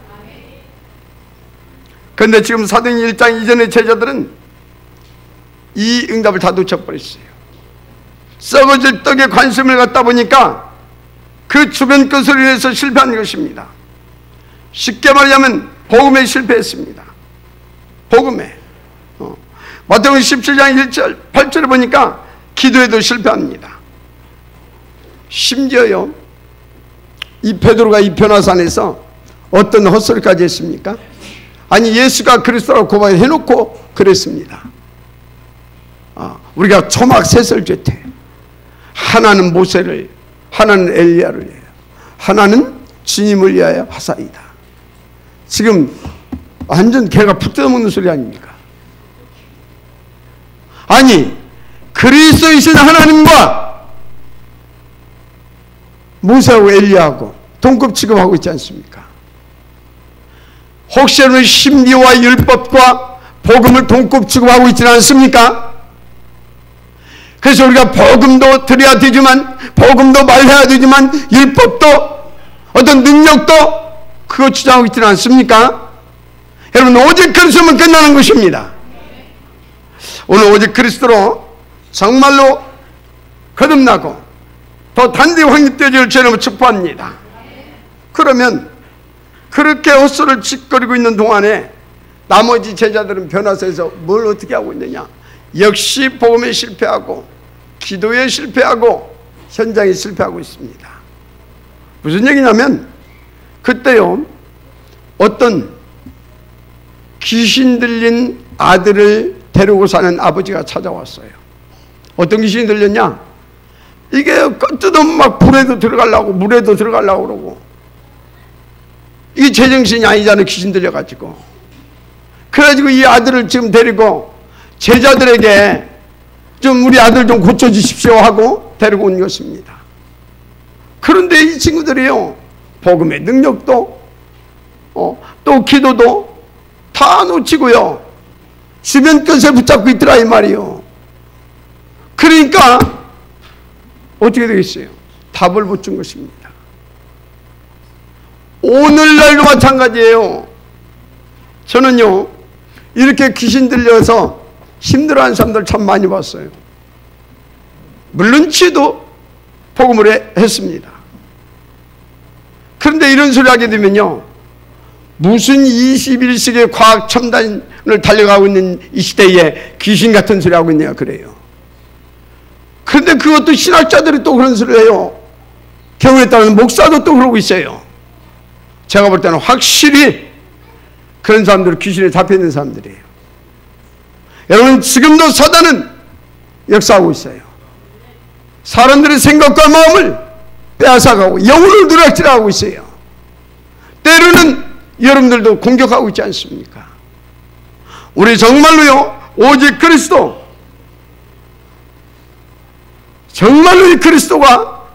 그런데 지금 사도행전 1장 이전의 제자들은 이 응답을 다 놓쳐버렸어요. 썩어질 떡에 관심을 갖다 보니까 그 주변 것으로 인해서 실패한 것입니다. 쉽게 말하자면 복음에 실패했습니다. 복음에. 마태복음 17장 1절 8절을 보니까 기도에도 실패합니다. 심지어요, 이 베드로가 이 변화산에서 어떤 헛소리까지 했습니까? 아니, 예수가 그리스도라고 고발해놓고 그랬습니다. 우리가 초막세설죄태, 하나는 모세를, 하나는 엘리야를 위하여, 하나는 주님을 위하여 하사이다. 지금 완전 개가 푹 뜯어먹는 소리 아닙니까? 아니, 그리스도이신 하나님과 모세하고 엘리야하고 동급 취급하고 있지 않습니까? 혹시 여러분 신비와 율법과 복음을 동급 취급하고 있지는 않습니까? 그래서 우리가 복음도 드려야 되지만, 복음도 말해야 되지만, 율법도 어떤 능력도 그거 주장하고 있지는 않습니까? 여러분, 오직 그리스도면 끝나는 것입니다. 오늘 오직 그리스도로 정말로 거듭나고 더 단디 확립되어질 주님을 축복합니다. 그러면 그렇게 헛소리를 짓거리고 있는 동안에 나머지 제자들은 변화서에서 뭘 어떻게 하고 있느냐? 역시 복음에 실패하고 기도에 실패하고 현장에 실패하고 있습니다. 무슨 얘기냐면, 그때요, 어떤 귀신 들린 아들을 데리고 사는 아버지가 찾아왔어요. 어떤 귀신이 들렸냐? 이게 뜯으면 막 불에도 들어가려고 물에도 들어가려고 그러고, 이게 제정신이 아니잖아요. 귀신 들려가지고. 그래가지고 이 아들을 지금 데리고 제자들에게 좀 우리 아들 좀 고쳐주십시오 하고 데리고 온 것입니다. 그런데 이 친구들이요, 복음의 능력도 또 기도도 다 놓치고요, 주변 것에 붙잡고 있더라 이 말이요. 그러니까 어떻게 되겠어요? 답을 못 준 것입니다. 오늘날도 마찬가지예요. 저는요, 이렇게 귀신 들려서 힘들어하는 사람들 참 많이 봤어요. 물론 지도 복음을 했습니다. 그런데 이런 소리 하게 되면요, 무슨 21세기의 과학 첨단을 달려가고 있는 이 시대에 귀신 같은 소리 하고 있냐 그래요. 그런데 그것도 신학자들이 또 그런 소리를 해요. 경우에 따라서 목사도 또 그러고 있어요. 제가 볼 때는 확실히 그런 사람들은 귀신에 잡혀있는 사람들이에요. 여러분, 지금도 사단은 역사하고 있어요. 사람들의 생각과 마음을 빼앗아가고 영혼을 누락질하고 있어요. 때로는 여러분들도 공격하고 있지 않습니까? 우리 정말로요, 오직 그리스도, 정말로 이 그리스도가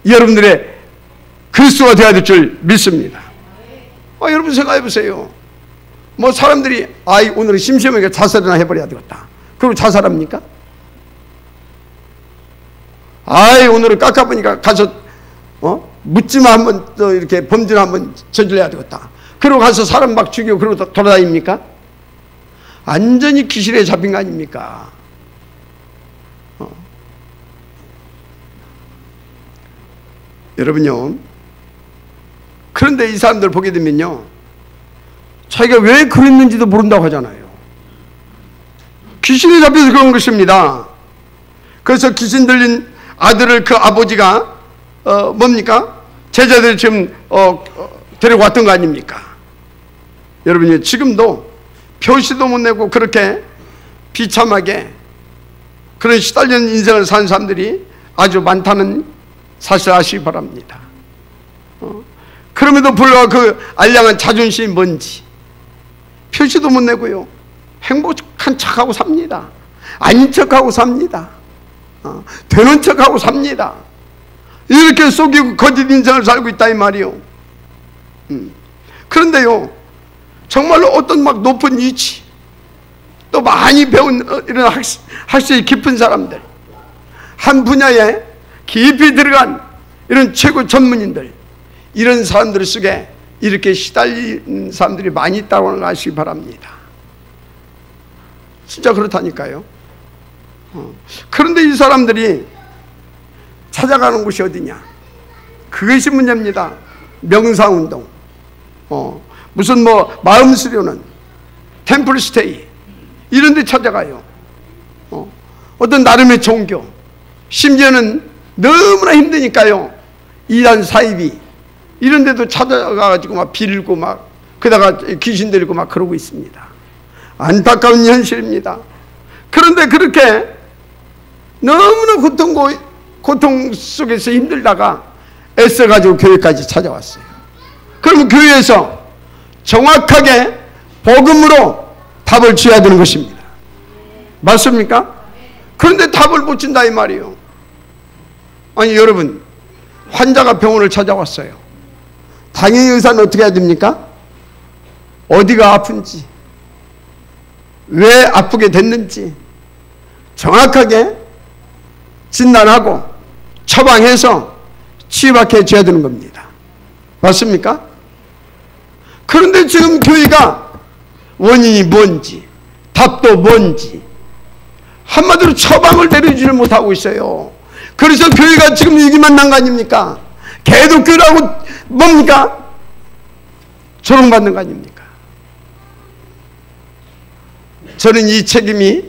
여러분들의 그리스도가 되어야 될 줄 믿습니다. 여러분 생각해 보세요. 뭐 사람들이 오늘은 심심하게 자살이나 해버려야 되겠다. 그리고 자살합니까? 아이, 오늘은 깎아보니까 가서, 묻지마 한번 또 이렇게 범죄를 한번 저질러야 되겠다. 그러고 가서 사람 막 죽이고 그러고 돌아다닙니까? 완전히 귀신에 잡힌 거 아닙니까? 여러분요, 그런데 이 사람들 보게 되면요, 자기가 왜 그랬는지도 모른다고 하잖아요. 귀신에 잡혀서 그런 것입니다. 그래서 귀신 들린 아들을 그 아버지가 뭡니까? 제자들이 지금 데려왔던 거 아닙니까? 여러분이 지금도 표시도 못 내고 그렇게 비참하게 그런 시달리는 인생을 사는 사람들이 아주 많다는 사실 아시기 바랍니다. 그럼에도 불구하고 그 알량한 자존심이 뭔지 표시도 못 내고요, 행복한 척하고 삽니다. 아닌 척하고 삽니다. 되는 척하고 삽니다. 이렇게 속이고 거짓 인생을 살고 있다 이 말이요. 그런데요, 정말로 어떤 막 높은 위치, 또 많이 배운 이런 학식이 깊은 사람들, 한 분야에 깊이 들어간 이런 최고 전문인들, 이런 사람들 속에 이렇게 시달리는 사람들이 많이 있다고 하는 걸 아시기 바랍니다. 진짜 그렇다니까요. 그런데 이 사람들이 찾아가는 곳이 어디냐? 그것이 문제입니다. 명상운동, 무슨 뭐 마음 수련원, 템플 스테이 이런 데 찾아가요. 어떤 나름의 종교, 심지어는 너무나 힘드니까요, 이단 사이비 이런 데도 찾아가가지고 막 빌고 막 그다가 귀신 들고 막 그러고 있습니다. 안타까운 현실입니다. 그런데 그렇게 너무나 고통 속에서 힘들다가 애써가지고 교회까지 찾아왔어요. 그러면 교회에서 정확하게 복음으로 답을 줘야 되는 것입니다. 맞습니까? 그런데 답을 못 준다 이 말이에요. 아니 여러분, 환자가 병원을 찾아왔어요. 당연히 의사는 어떻게 해야 됩니까? 어디가 아픈지, 왜 아프게 됐는지 정확하게 진단하고 처방해서 치유받게 해줘야 되는 겁니다. 맞습니까? 그런데 지금 교회가 원인이 뭔지, 답도 뭔지 한마디로 처방을 내려주지 못하고 있어요. 그래서 교회가 지금 위기만 난 거 아닙니까? 개독교라고 뭡니까? 조롱받는 거 아닙니까? 저는 이 책임이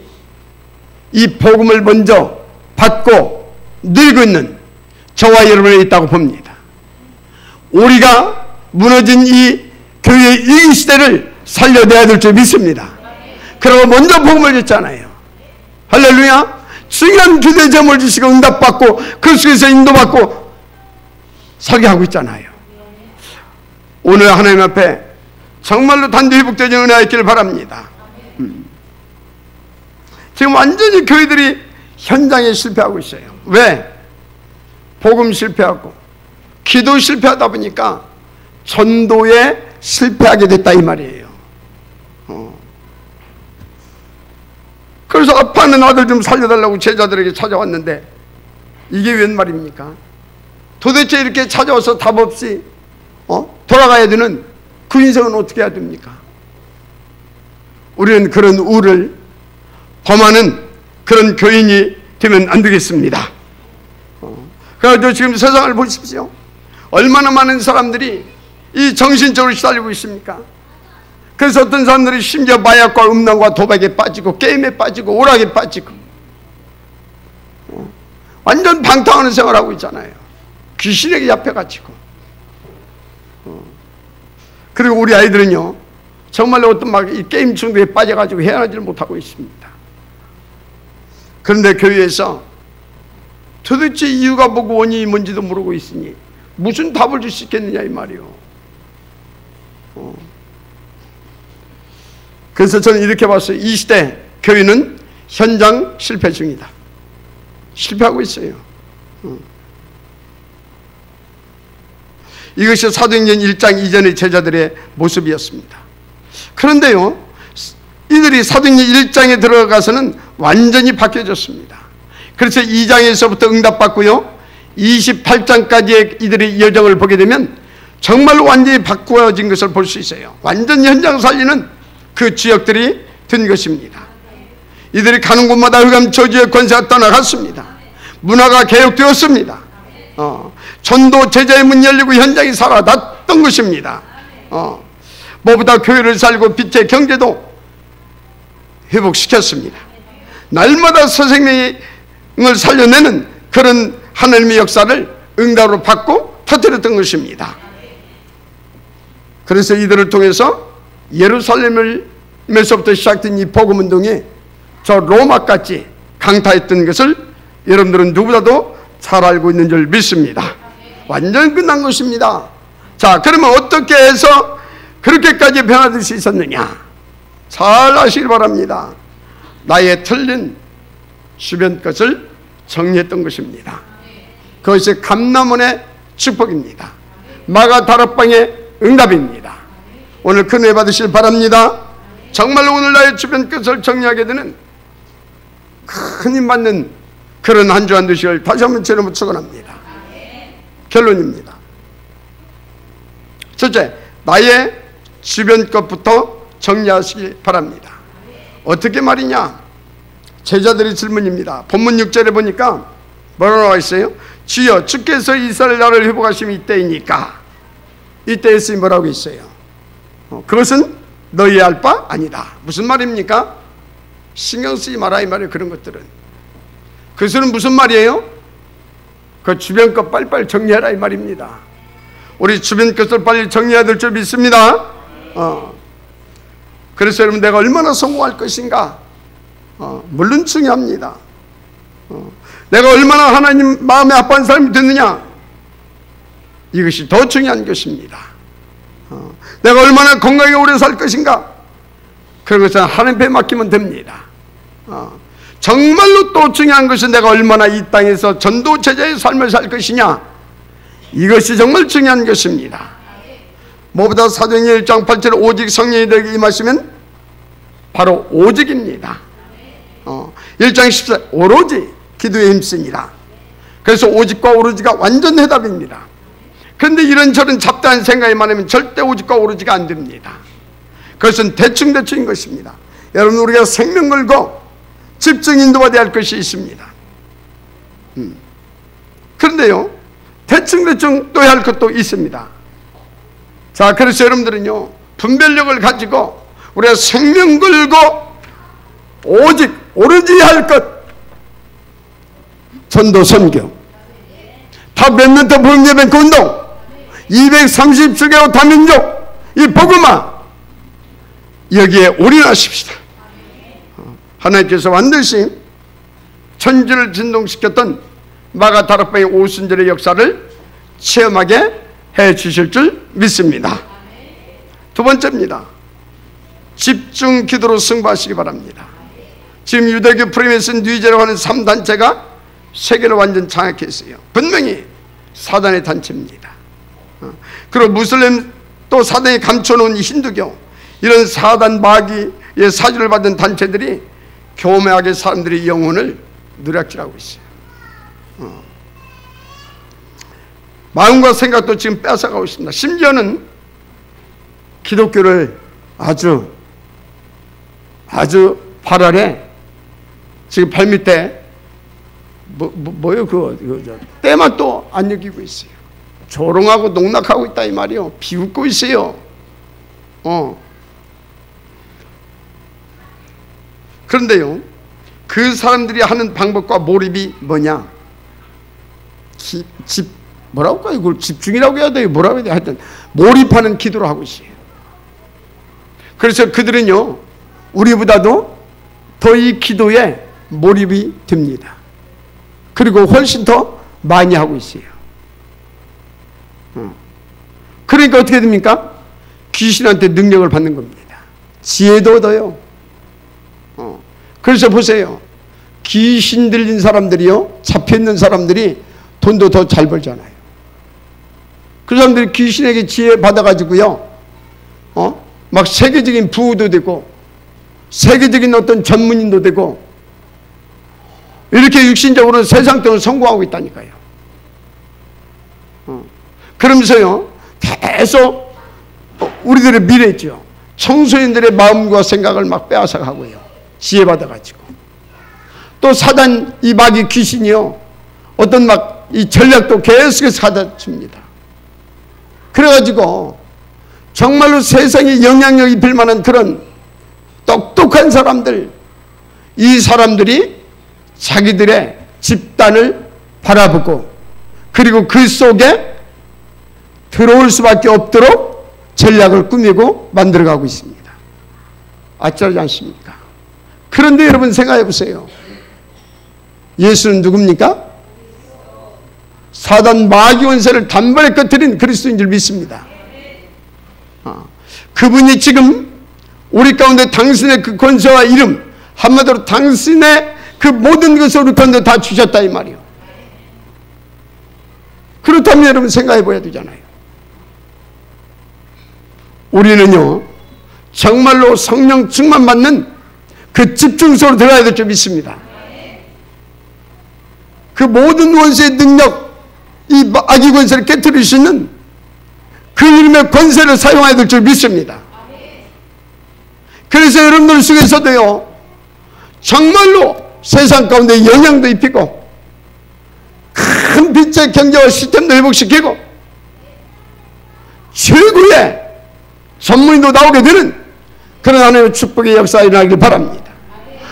이 복음을 먼저 받고 늘고 있는 저와 여러분에 있다고 봅니다. 우리가 무너진 이 교회의 이 시대를 살려내야 될 줄 믿습니다. 그러고 먼저 복음을 줬잖아요. 할렐루야. 중요한 기도의 점을 주시고 응답받고 그 속에서 인도받고 살게 하고 있잖아요. 오늘 하나님 앞에 정말로 단지 회복되는 은혜가 있기를 바랍니다. 지금 완전히 교회들이 현장에 실패하고 있어요. 왜? 복음 실패하고 기도 실패하다 보니까 전도에 실패하게 됐다 이 말이에요. 그래서 아파하는 아들 좀 살려달라고 제자들에게 찾아왔는데 이게 웬 말입니까? 도대체 이렇게 찾아와서 답 없이 돌아가야 되는 그 인생은 어떻게 해야 됩니까? 우리는 그런 우를 범하는 그런 교인이 되면 안 되겠습니다. 그래서 지금 세상을 보십시오. 얼마나 많은 사람들이 이 정신적으로 시달리고 있습니까? 그래서 어떤 사람들이 심지어 마약과 음란과 도박에 빠지고 게임에 빠지고 오락에 빠지고 완전 방탕하는 생활하고 있잖아요. 귀신에게 잡혀가지고. 그리고 우리 아이들은요 정말로 어떤 막 이 게임 중독에 빠져가지고 헤어나지를 못하고 있습니다. 그런데 교회에서 도대체 이유가 뭐고 원인이 뭔지도 모르고 있으니 무슨 답을 줄 수 있겠느냐 이 말이요. 그래서 저는 이렇게 봤어요. 이 시대 교회는 현장 실패 중이다. 실패하고 있어요. 이것이 사도행전 1장 이전의 제자들의 모습이었습니다. 그런데요 이들이 사도행전 1장에 들어가서는 완전히 바뀌어졌습니다. 그래서 2장에서부터 응답받고요, 28장까지의 이들의 여정을 보게 되면 정말 완전히 바꾸어진 것을 볼 수 있어요. 완전 현장 살리는 그 지역들이 된 것입니다. 이들이 가는 곳마다 흑암 저주의 권세가 떠나갔습니다. 문화가 개혁되었습니다. 전도 제자의 문 열리고 현장이 살아났던 것입니다. 무엇보다 교회를 살고 빛의 경제도 회복시켰습니다. 날마다 선생님을 살려내는 그런 하나님의 역사를 응답으로 받고 터뜨렸던 것입니다. 그래서 이들을 통해서 예루살렘에서부터 시작된 이 복음운동이 저 로마까지 강타했던 것을 여러분들은 누구보다도 잘 알고 있는 줄 믿습니다. 완전 끝난 것입니다. 자, 그러면 어떻게 해서 그렇게까지 변화될 수 있었느냐? 잘 아시길 바랍니다. 나의 틀린 주변 것을 정리했던 것입니다. 그것이 감람원의 축복입니다. 마가 다락방의 응답입니다. 오늘 큰 은혜 받으시길 바랍니다. 정말로 오늘 나의 주변 것을 정리하게 되는 큰 힘 받는 그런 한 주 한 주씩을 다시 한번 제로 축원합니다. 결론입니다. 첫째, 나의 주변 것부터 정리하시기 바랍니다. 어떻게 말이냐? 제자들의 질문입니다. 본문 6절에 보니까 뭐라고 나와 있어요? 주여, 주께서 이스라엘 나라를 회복하심이 이때이니까. 이때 예수님이 뭐라고 있어요? 그것은 너희의 할 바 아니다. 무슨 말입니까? 신경 쓰지 마라 이 말이에요. 그런 것들은. 그것은 무슨 말이에요? 그 주변 것 빨리빨리 정리해라 이 말입니다. 우리 주변 것을 빨리 정리해야 될 줄 믿습니다. 그래서 여러분, 내가 얼마나 성공할 것인가? 물론 중요합니다. 내가 얼마나 하나님 마음에 아파하는 사람이 됐느냐? 이것이 더 중요한 것입니다. 내가 얼마나 건강하게 오래 살 것인가? 그런 것은 하나님께 맡기면 됩니다. 정말로 또 중요한 것은 내가 얼마나 이 땅에서 전도 제자의 삶을 살 것이냐? 이것이 정말 중요한 것입니다. 무엇보다 사도행전 1장 8절 오직 성령이 너에게 임하시면 바로 오직입니다. 1장 14절 오로지 기도에 힘쓰니라. 그래서 오직과 오로지가 완전 해답입니다. 그런데 이런저런 잡다한 생각이 많으면 절대 오직과 오로지가 안 됩니다. 그것은 대충대충인 것입니다. 여러분, 우리가 생명 걸고 집중 인도받아야 할 것이 있습니다. 그런데요, 대충대충 또 해야 할 것도 있습니다. 자, 그래서 여러분들은요, 분별력을 가지고 우리가 생명 걸고 오직 오로지 할 것, 전도 선교, 다 몇 복음예배 운동, 230주교 다민족 이 복음화, 여기에 올인하십시다. 하나님께서 반드시 천지를 진동시켰던 마가 다락방의 오순절의 역사를 체험하게 해 주실 줄 믿습니다. 두 번째입니다. 집중 기도로 승부하시기 바랍니다. 지금 유대교 프리메이슨 뉴이제라고 하는 3단체가 세계를 완전 장악했어요. 분명히 사단의 단체입니다. 그리고 무슬림 또 사단이 감춰놓은 힌두교, 이런 사단 마귀의 사주를 받은 단체들이 교묘하게 사람들의 영혼을 누락질하고 있어요. 마음과 생각도 지금 뺏어가고 있습니다. 심지어는 기독교를 아주 발 아래, 지금 발밑에 뭐요? 때만 또 안 여기고 있어요. 조롱하고 농락하고 있다 이 말이요. 비웃고 있어요. 그런데요, 그 사람들이 하는 방법과 몰입이 뭐냐? 뭐라고 할까요? 이걸 집중이라고 해야 돼요? 뭐라고 해야 돼요? 하여튼 몰입하는 기도를 하고 있어요. 그래서 그들은요, 우리보다도 더 이 기도에 몰입이 됩니다. 그리고 훨씬 더 많이 하고 있어요. 그러니까 어떻게 됩니까? 귀신한테 능력을 받는 겁니다. 지혜도 얻어요. 그래서 보세요. 귀신 들린 사람들이요, 잡혀있는 사람들이 돈도 더 잘 벌잖아요. 그 사람들이 귀신에게 지혜 받아가지고요, 막 세계적인 부호도 되고 세계적인 어떤 전문인도 되고 이렇게 육신적으로 세상 때문에 성공하고 있다니까요. 그러면서요, 계속 우리들의 미래죠. 청소년들의 마음과 생각을 막 빼앗아 가고요. 지혜받아가지고. 또 사단, 이 마귀 귀신이요, 어떤 막 이 전략도 계속해서 가다줍니다. 그래가지고 정말로 세상에 영향력 입힐 만한 그런 똑똑한 사람들, 이 사람들이 자기들의 집단을 바라보고 그리고 그 속에 들어올 수밖에 없도록 전략을 꾸미고 만들어가고 있습니다. 아찔하지 않습니까? 그런데 여러분 생각해 보세요. 예수는 누굽니까? 사단 마귀 원세를 단번에 꺼뜨린 그리스도인 줄 믿습니다. 그분이 지금 우리 가운데 당신의 그 권세와 이름, 한마디로 당신의 그 모든 것을 우리 가운데 다 주셨다 이 말이요. 그렇다면 여러분 생각해 봐야 되잖아요. 우리는요, 정말로 성령 충만 받는 그 집중소로 들어가야 될 줄 믿습니다. 그 모든 원수의 능력, 이 악의 권세를 깨뜨릴 수 있는 그 이름의 권세를 사용해야 될 줄 믿습니다. 그래서 여러분들 속에서도요, 정말로 세상 가운데 영향도 입히고 큰 빛의 경제와 시스템도 회복시키고 최고의 전문인도 나오게 되는 그런 하나님의 축복의 역사가 일어나길 바랍니다.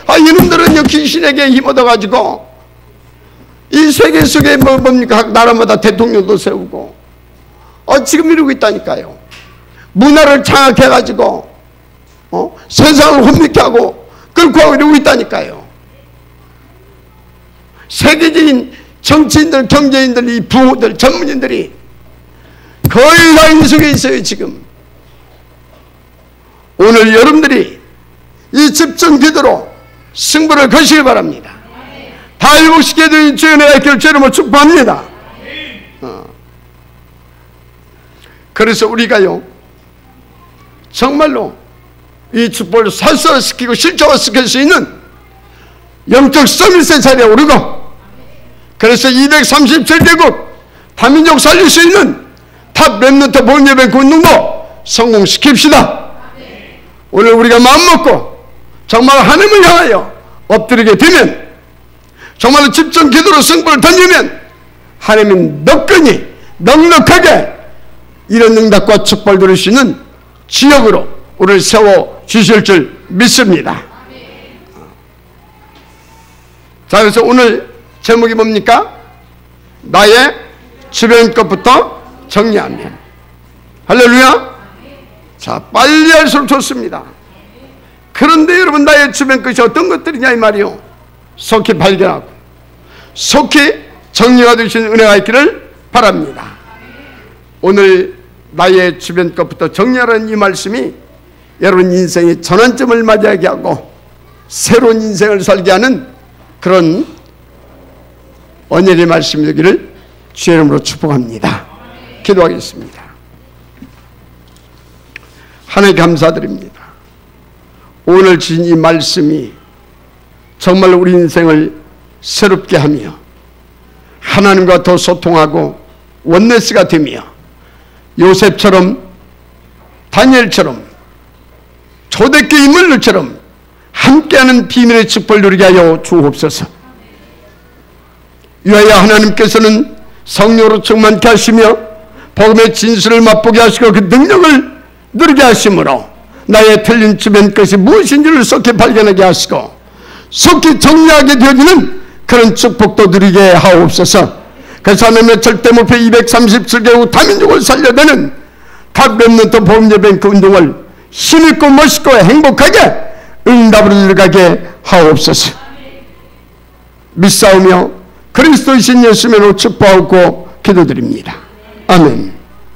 이놈들은요, 귀신에게 힘 얻어가지고 이 세계 속에 뭡니까? 각 나라마다 대통령도 세우고 지금 이러고 있다니까요. 문화를 장악해가지고 세상을 혼미케 하고 끌고 하고 이러고 있다니까요. 세계적인 정치인들, 경제인들, 이 부호들, 전문인들이 거의 다 이 속에 있어요. 지금 오늘 여러분들이 이 집중 기도로 승부를 거시길 바랍니다. 다 회복시켜야 되는 주의 은혜가 있기를 주님으로 축복합니다. 그래서 우리가요, 정말로 이 축복을 살수화시키고 실제화시킬 수 있는 영적 서밋의 자리에 오르고, 그래서 237개국 다민족 살릴 수 있는 탑 렘넌트 본예배 운동도 성공시킵시다. 오늘 우리가 마음먹고 정말 하나님을 향하여 엎드리게 되면, 정말로 집중 기도로 승부를 던지면 하나님은 너끈히 넉넉하게 이런 응답과 축복을 누릴 수 있는 지역으로 우리를 세워주실 줄 믿습니다. 자, 그래서 오늘 제목이 뭡니까? 나의 주변 것부터 정리하면. 할렐루야. 자, 빨리 할수록 좋습니다. 그런데 여러분, 나의 주변 것이 어떤 것들이냐 이 말이요, 속히 발견하고 속히 정리가 되시는 은혜가 있기를 바랍니다. 오늘 나의 주변 것부터 정리하라는 이 말씀이 여러분 인생의 전환점을 맞이하게 하고 새로운 인생을 살게 하는 그런 언약의 말씀이 되기를 주의 이름으로 축복합니다. 기도하겠습니다. 하나님 감사드립니다. 오늘 주신 이 말씀이 정말 우리 인생을 새롭게 하며 하나님과 더 소통하고 원네스가 되며 요셉처럼 다니엘처럼 초대교회 인물들처럼 함께하는 비밀의 축복을 누리게 하여 주옵소서. 위하여 하나님께서는 성령으로 충만케 하시며 복음의 진실을 맛보게 하시고 그 능력을 누리게 하심으로 나의 틀린 주변 것이 무엇인지를 속히 발견하게 하시고 속히 정리하게 되어지는 그런 축복도 누리게 하옵소서. 그래서 하나님의 절대목표 237개국 다민족을 살려내는 각 렘넌트 보험예배 그 운동을 힘있고 멋있고 행복하게 응답으로 이루어가게 하옵소서. 믿사오며 그리스도이신 예수님으로 축복하고 기도드립니다. 아멘.